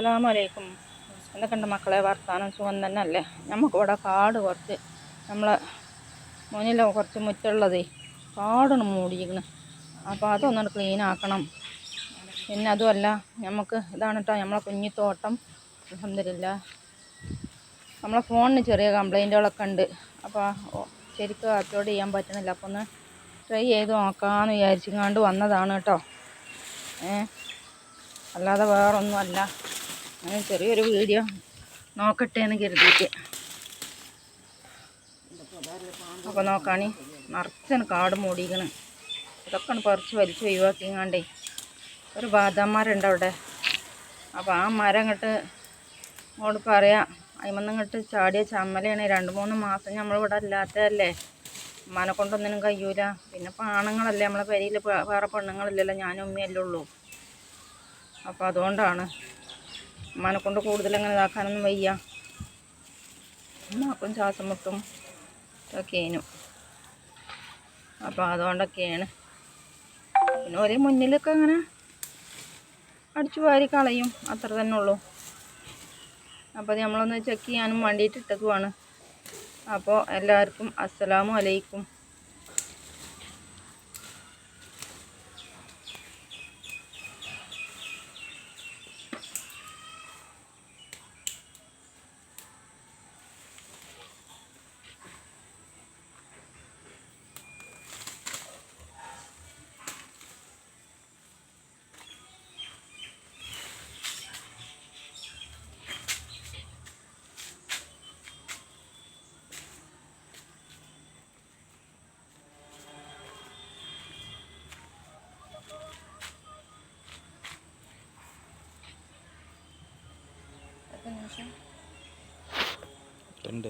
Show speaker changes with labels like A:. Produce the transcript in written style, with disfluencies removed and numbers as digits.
A: അസ്സലാമലൈക്കും. എന്തൊക്കെയുണ്ട് മക്കളെ, വർത്താനം സുഖം തന്നെ അല്ലേ? നമുക്കിവിടെ കാട് കുറച്ച് നമ്മളെ മുന്നിൽ കുറച്ച് മുറ്റുള്ളതേ കാടാണ് മൂടിയിരിക്കണം. അപ്പോൾ അതൊന്നും ക്ലീൻ ആക്കണം. പിന്നെ അതുമല്ല, നമുക്ക് ഇതാണ് കേട്ടോ നമ്മളെ കുഞ്ഞിത്തോട്ടം. അൽഹംദുലില്ലാ, നമ്മളെ ഫോണിന് ചെറിയ കംപ്ലൈൻറ്റുകളൊക്കെ ഉണ്ട്. അപ്പോൾ ശരിക്കും അപ്ലോഡ് ചെയ്യാൻ പറ്റണില്ല. അപ്പോൾ ഒന്ന് ട്രൈ ചെയ്ത് നോക്കാമെന്ന് വിചാരിച്ചിങ്ങാണ്ട് വന്നതാണ് കേട്ടോ. അല്ലാതെ വേറൊന്നുമല്ല, അങ്ങനെ ചെറിയൊരു വീഡിയോ നോക്കട്ടെ എന്ന് കരുതിയിട്ട്. അപ്പോൾ നോക്കാണി നിറച്ചാണ് കാട് മൂടിയിരിക്കണം. ഇതൊക്കെയാണ് പറിച്ച് വലിച്ച് ഒഴിവാക്കിങ്ങാണ്ടേ ഒരു ബാദാം മരം ഉണ്ട് അവിടെ. അപ്പോൾ ആ മരം ഇങ്ങോട്ട് അങ്ങോട്ട് പറയാം, അതിമന്ന് ഇങ്ങോട്ട് ചാടിയ ചമ്മലയാണ്. 2-3 മാസം നമ്മളിവിടെ അല്ലാത്തതല്ലേ, ഉമ്മാനെ കൊണ്ടൊന്നിനും കഴിയൂല. പിന്നെ ആണുങ്ങളല്ലേ നമ്മളെ പെരയിൽ, വേറെ പെണ്ണുങ്ങളില്ലല്ലോ, ഞാനും ഉമ്മയല്ലേ ഉള്ളൂ. അപ്പോൾ അതുകൊണ്ടാണ് ഉമ്മാനെ കൊണ്ട് കൂടുതൽ അങ്ങനെ ഇതാക്കാനൊന്നും വയ്യ. ഉമ്മാക്കും ശ്വാസം മുട്ടും ഒക്കെയേനും. അപ്പോൾ അതുകൊണ്ടൊക്കെയാണ്. പിന്നെ ഒരേ മുന്നിലൊക്കെ അങ്ങനെ അടിച്ചു വാരി കളയും, അത്ര തന്നെ ഉള്ളൂ. അപ്പോൾ അത് നമ്മളൊന്ന് ചെക്ക് ചെയ്യാനും വേണ്ടിയിട്ട് ഇട്ടതുമാണ്. അപ്പോൾ എല്ലാവർക്കും അസ്സലാമു അലൈക്കും.
B: രണ്ട്